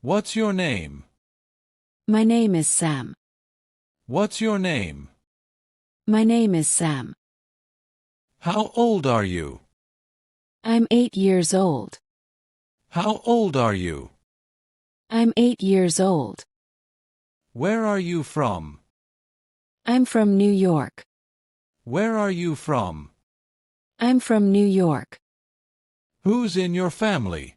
What's your name? My name is Sam. What's your name? My name is Sam. How old are you? I'm 8 years old. How old are you? I'm 8 years old. Where are you from? I'm from New York. Where are you from? I'm from New York. Who's in your family?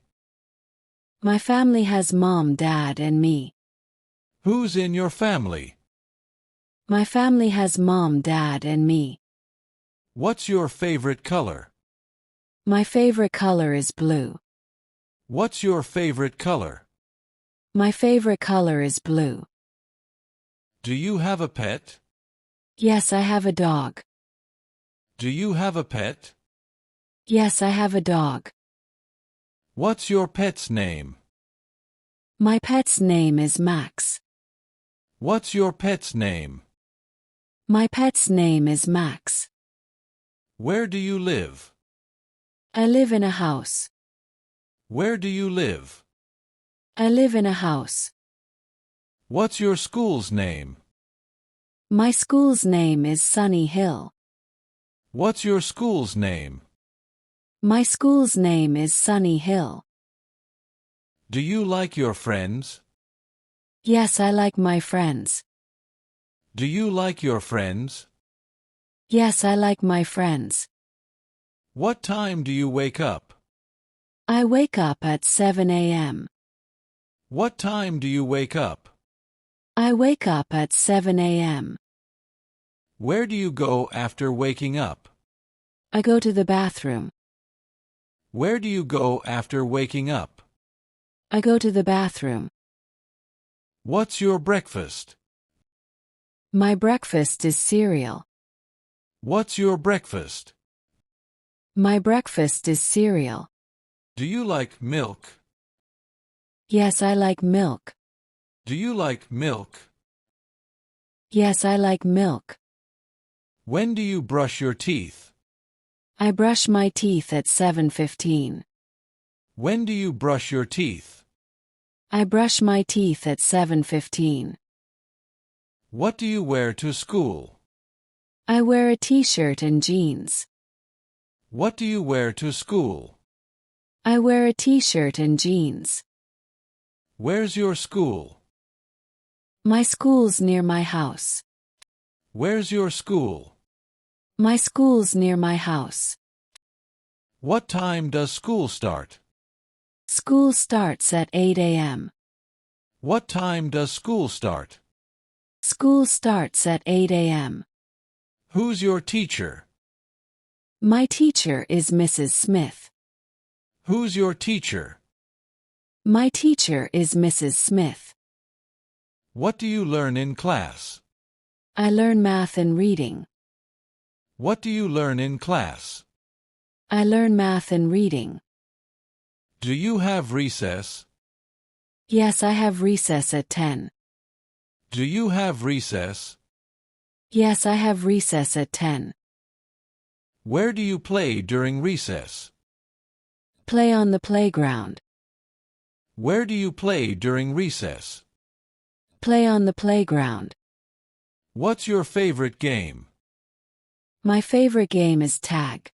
My family has mom, dad, and me. Who's in your family? My family has mom, dad, and me. What's your favorite color? My favorite color is blue. What's your favorite color? My favorite color is blue. Do you have a pet? Yes, I have a dog. Do you have a pet? Yes, I have a dog. What's your pet's name? My pet's name is Max. What's your pet's name? My pet's name is Max. Where do you live? I live in a house. Where do you live? I live in a house. What's your school's name? My school's name is Sunny Hill. What's your school's name? My school's name is Sunny Hill. Do you like your friends? Yes, I like my friends. Do you like your friends? Yes, I like my friends. What time do you wake up? I wake up at 7 a.m. What time do you wake up? I wake up at 7 a.m. Where do you go after waking up? I go to the bathroom. Where do you go after waking up? I go to the bathroom. What's your breakfast? My breakfast is cereal. What's your breakfast? My breakfast is cereal. Do you like milk? Yes, I like milk. Do you like milk? Yes, I like milk. When do you brush your teeth? I brush my teeth at 7:15. When do you brush your teeth? I brush my teeth at 7:15. What do you wear to school? I wear a t-shirt and jeans. What do you wear to school? I wear a t-shirt and jeans. Where's your school? My school's near my house. Where's your school? My school's near my house. What time does school start? School starts at 8 a.m. What time does school start? School starts at 8 a.m. Who's your teacher? My teacher is Mrs. Smith. Who's your teacher? My teacher is Mrs. Smith. What do you learn in class? I learn math and reading. What do you learn in class? I learn math and reading. Do you have recess? Yes, I have recess at 10. Do you have recess? Yes, I have recess at 10. Where do you play during recess? Play on the playground. Where do you play during recess? Play on the playground. What's your favorite game? My favorite game is tag.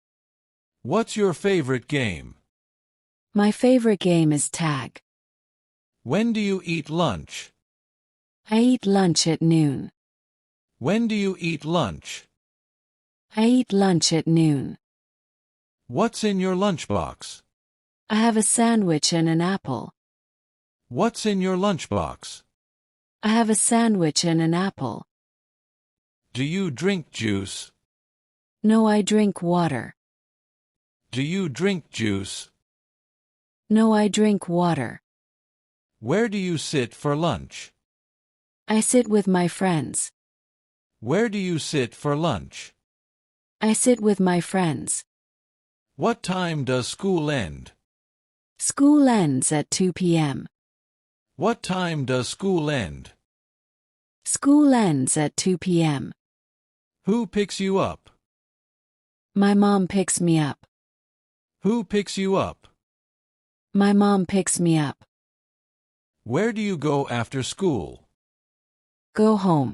What's your favorite game? My favorite game is tag. When do you eat lunch? I eat lunch at noon. When do you eat lunch? I eat lunch at noon. What's in your lunchbox? I have a sandwich and an apple. What's in your lunchbox? I have a sandwich and an apple. Do you drink juice? No, I drink water. Do you drink juice? No, I drink water. Where do you sit for lunch? I sit with my friends. Where do you sit for lunch? I sit with my friends. What time does school end? School ends at 2 p.m. What time does school end? School ends at 2 p.m. Who picks you up? My mom picks me up. Who picks you up? My mom picks me up. Where do you go after school? Go home.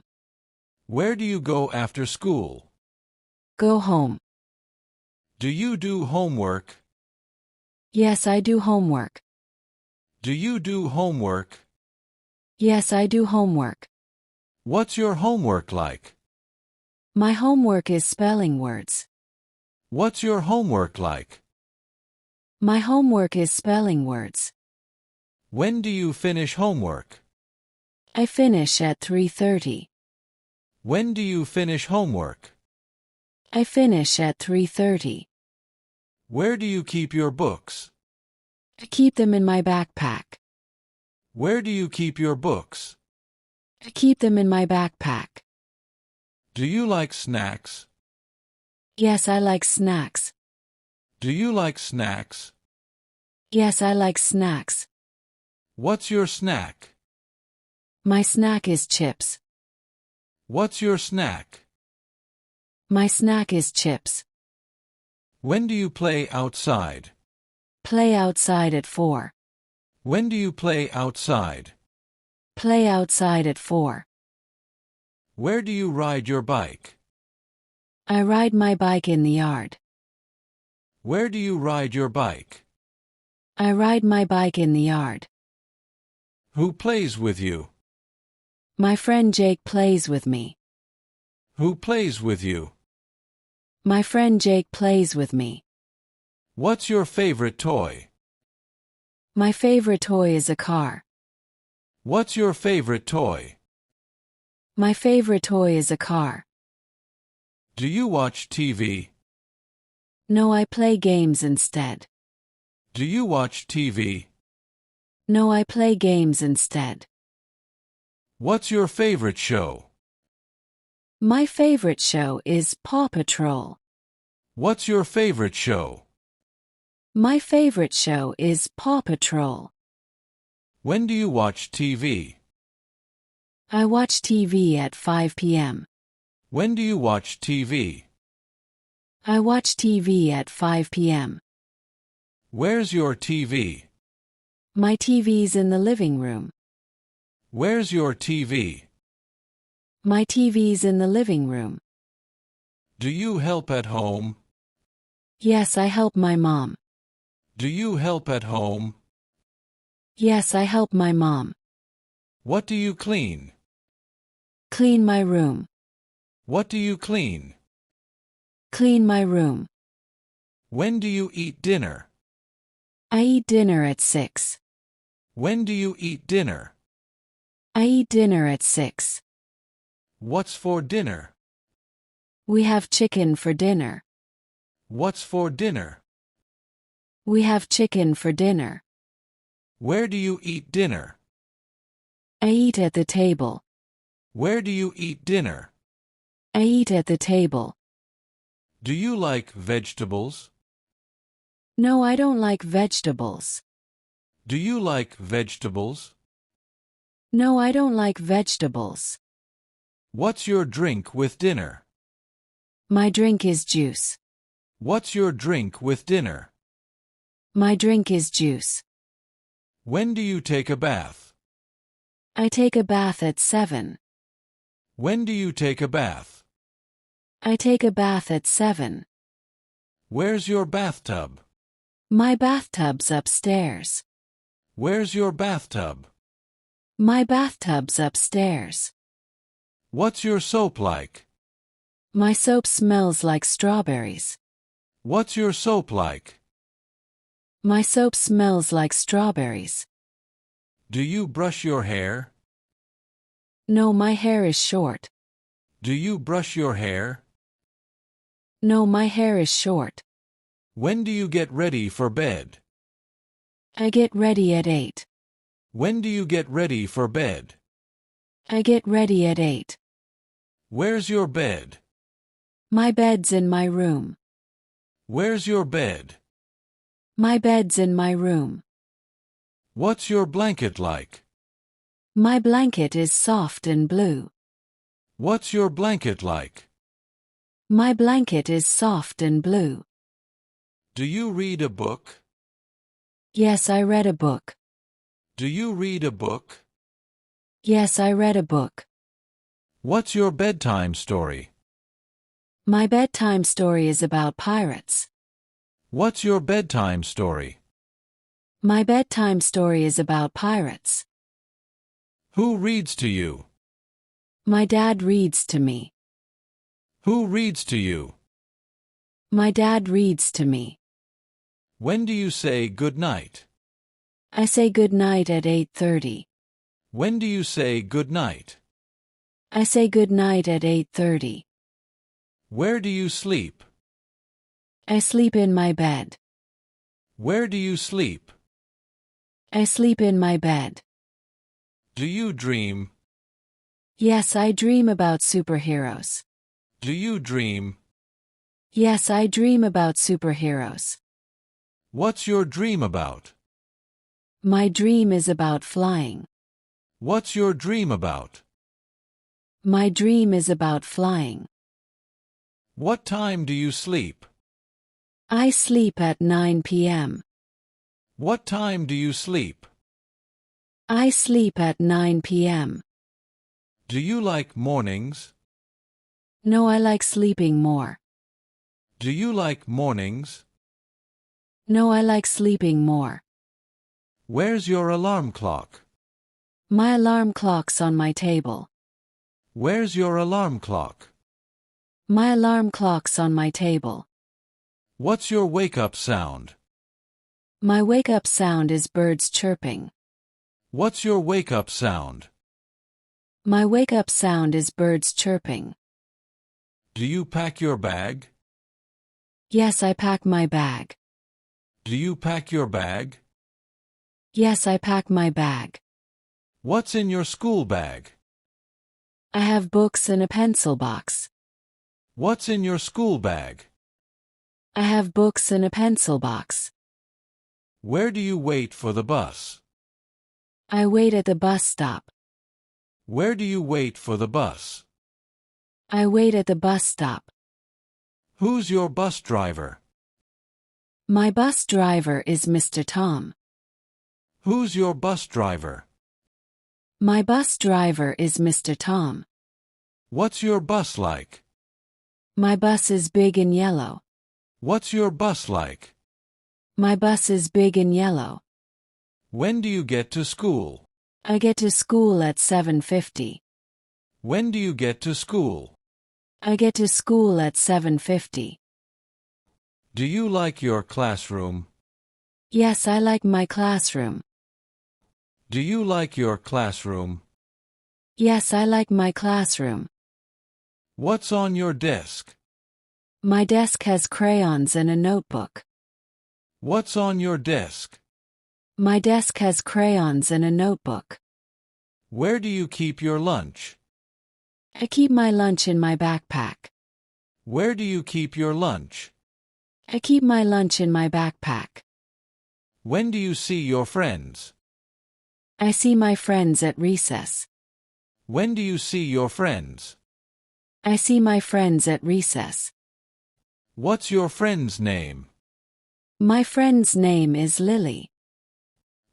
Where do you go after school? Go home. Do you do homework? Yes, I do homework. Do you do homework? Yes, I do homework. What's your homework like? My homework is spelling words. What's your homework like? My homework is spelling words. When do you finish homework? I finish at 3:30. When do you finish homework? I finish at 3:30. Where do you keep your books? I keep them in my backpack. Where do you keep your books? I keep them in my backpack. Do you like snacks? Yes, I like snacks. Do you like snacks? Yes, I like snacks. What's your snack? My snack is chips. What's your snack? My snack is chips. When do you play outside? Play outside at 4. When do you play outside? Play outside at 4. Where do you ride your bike? I ride my bike in the yard. Where do you ride your bike? I ride my bike in the yard. Who plays with you? My friend Jake plays with me. Who plays with you? My friend Jake plays with me. What's your favorite toy? My favorite toy is a car. What's your favorite toy? My favorite toy is a car. Do you watch TV? No, I play games instead. Do you watch TV? No, I play games instead. What's your favorite show? My favorite show is Paw Patrol. What's your favorite show? My favorite show is Paw Patrol. When do you watch TV? I watch TV at 5 p.m. When do you watch TV? I watch TV at 5 p.m. Where's your TV? My TV's in the living room. Where's your TV? My TV's in the living room. Do you help at home? Yes, I help my mom. Do you help at home? Yes, I help my mom. What do you clean? Clean my room. What do you clean? Clean my room. When do you eat dinner? I eat dinner at 6. When do you eat dinner? I eat dinner at 6. What's for dinner? We have chicken for dinner. What's for dinner? We have chicken for dinner. Where do you eat dinner? I eat at the table. Where do you eat dinner? I eat at the table. Do you like vegetables? No, I don't like vegetables. Do you like vegetables? No, I don't like vegetables. What's your drink with dinner? My drink is juice. What's your drink with dinner? My drink is juice. When do you take a bath? I take a bath at 7. When do you take a bath? I take a bath at 7. Where's your bathtub? My bathtub's upstairs. Where's your bathtub? My bathtub's upstairs. What's your soap like? My soap smells like strawberries. What's your soap like? My soap smells like strawberries. Do you brush your hair? No, my hair is short. Do you brush your hair? No, my hair is short. When do you get ready for bed? I get ready at 8. When do you get ready for bed? I get ready at 8. Where's your bed? My bed's in my room. Where's your bed? My bed's in my room. What's your blanket like? My blanket is soft and blue. What's your blanket like? My blanket is soft and blue. Do you read a book? Yes, I read a book. Do you read a book? Yes, I read a book. What's your bedtime story? My bedtime story is about pirates. What's your bedtime story? My bedtime story is about pirates. Who reads to you? My dad reads to me. Who reads to you? My dad reads to me. When do you say good night? I say good night at 8:30. When do you say good night? I say good night at 8:30. Where do you sleep? I sleep in my bed. Where do you sleep? I sleep in my bed. Do you dream? Yes, I dream about superheroes. Do you dream? Yes, I dream about superheroes. What's your dream about? My dream is about flying. What's your dream about? My dream is about flying. What time do you sleep? I sleep at 9 p.m. What time do you sleep? I sleep at 9 p.m. Do you like mornings? No, I like sleeping more. Do you like mornings? No, I like sleeping more. Where's your alarm clock? My alarm clock's on my table. Where's your alarm clock? My alarm clock's on my table. What's your wake-up sound? My wake-up sound is birds chirping. What's your wake-up sound? My wake-up sound is birds chirping. Do you pack your bag? Yes, I pack my bag. Do you pack your bag? Yes, I pack my bag. What's in your school bag? I have books and a pencil box. What's in your school bag? I have books and a pencil box. Where do you wait for the bus? I wait at the bus stop. Where do you wait for the bus? I wait at the bus stop. Who's your bus driver? My bus driver is Mr. Tom. Who's your bus driver? My bus driver is Mr. Tom. What's your bus like? My bus is big and yellow. What's your bus like? My bus is big and yellow. When do you get to school? I get to school at 7:50. When do you get to school? I get to school at 7:50. Do you like your classroom? Yes, I like my classroom. Do you like your classroom? Yes, I like my classroom. What's on your desk? My desk has crayons and a notebook. What's on your desk? My desk has crayons and a notebook. Where do you keep your lunch? I keep my lunch in my backpack. Where do you keep your lunch? I keep my lunch in my backpack. When do you see your friends? I see my friends at recess. When do you see your friends? I see my friends at recess. What's your friend's name? My friend's name is Lily.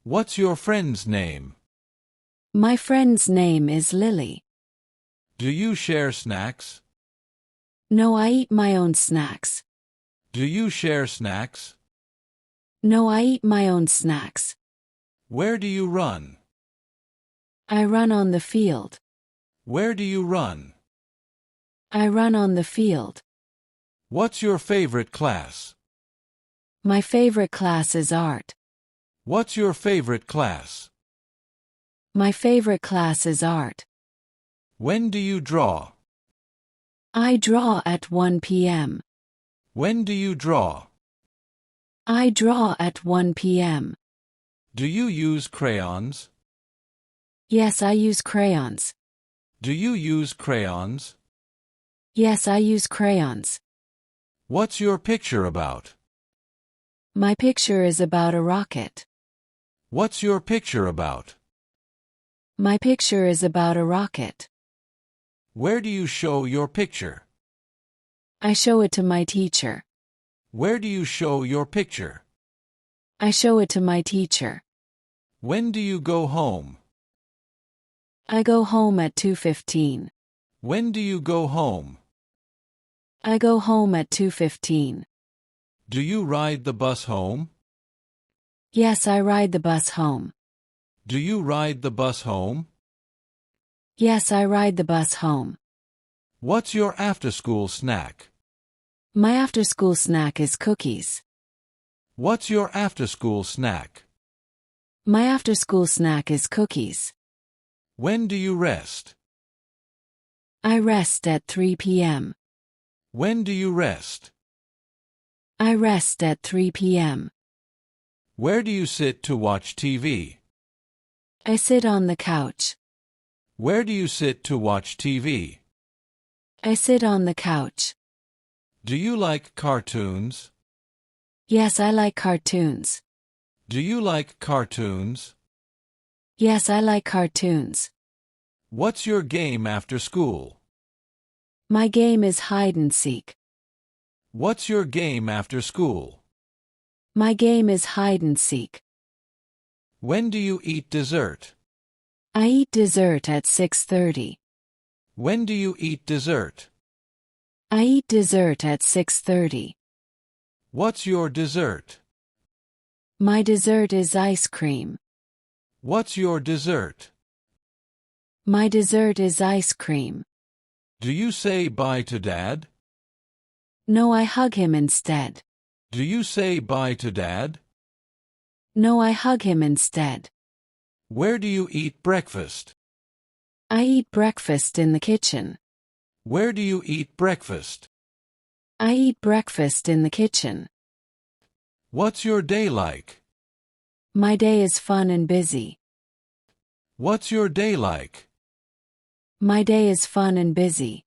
What's your friend's name? My friend's name is Lily. Do you share snacks? No, I eat my own snacks. Do you share snacks? No, I eat my own snacks. Where do you run? I run on the field. Where do you run? I run on the field. What's your favorite class? My favorite class is art. What's your favorite class? My favorite class is art. When do you draw? I draw at 1 p.m. When do you draw? I draw at 1 p.m. Do you use crayons? Yes, I use crayons. Do you use crayons? Yes, I use crayons. What's your picture about? My picture is about a rocket. What's your picture about? My picture is about a rocket. Where do you show your picture? I show it to my teacher. Where do you show your picture? I show it to my teacher. When do you go home? I go home at 2:15. When do you go home? I go home at 2:15. Do you ride the bus home? Yes, I ride the bus home. Do you ride the bus home? Yes, I ride the bus home. What's your after-school snack? My after-school snack is cookies. What's your after-school snack? My after-school snack is cookies. When do you rest? I rest at 3 p.m. When do you rest? I rest at 3 p.m. Where do you sit to watch TV? I sit on the couch. Where do you sit to watch TV? I sit on the couch. Do you like cartoons? Yes, I like cartoons. Do you like cartoons? Yes, I like cartoons. What's your game after school? My game is hide and seek. What's your game after school? My game is hide and seek. When do you eat dessert? I eat dessert at 6:30. When do you eat dessert? I eat dessert at 6:30. What's your dessert? My dessert is ice cream. What's your dessert? My dessert is ice cream. Do you say bye to Dad? No, I hug him instead. Do you say bye to Dad? No, I hug him instead. Where do you eat breakfast? I eat breakfast in the kitchen. Where do you eat breakfast? I eat breakfast in the kitchen. What's your day like? My day is fun and busy. What's your day like? My day is fun and busy.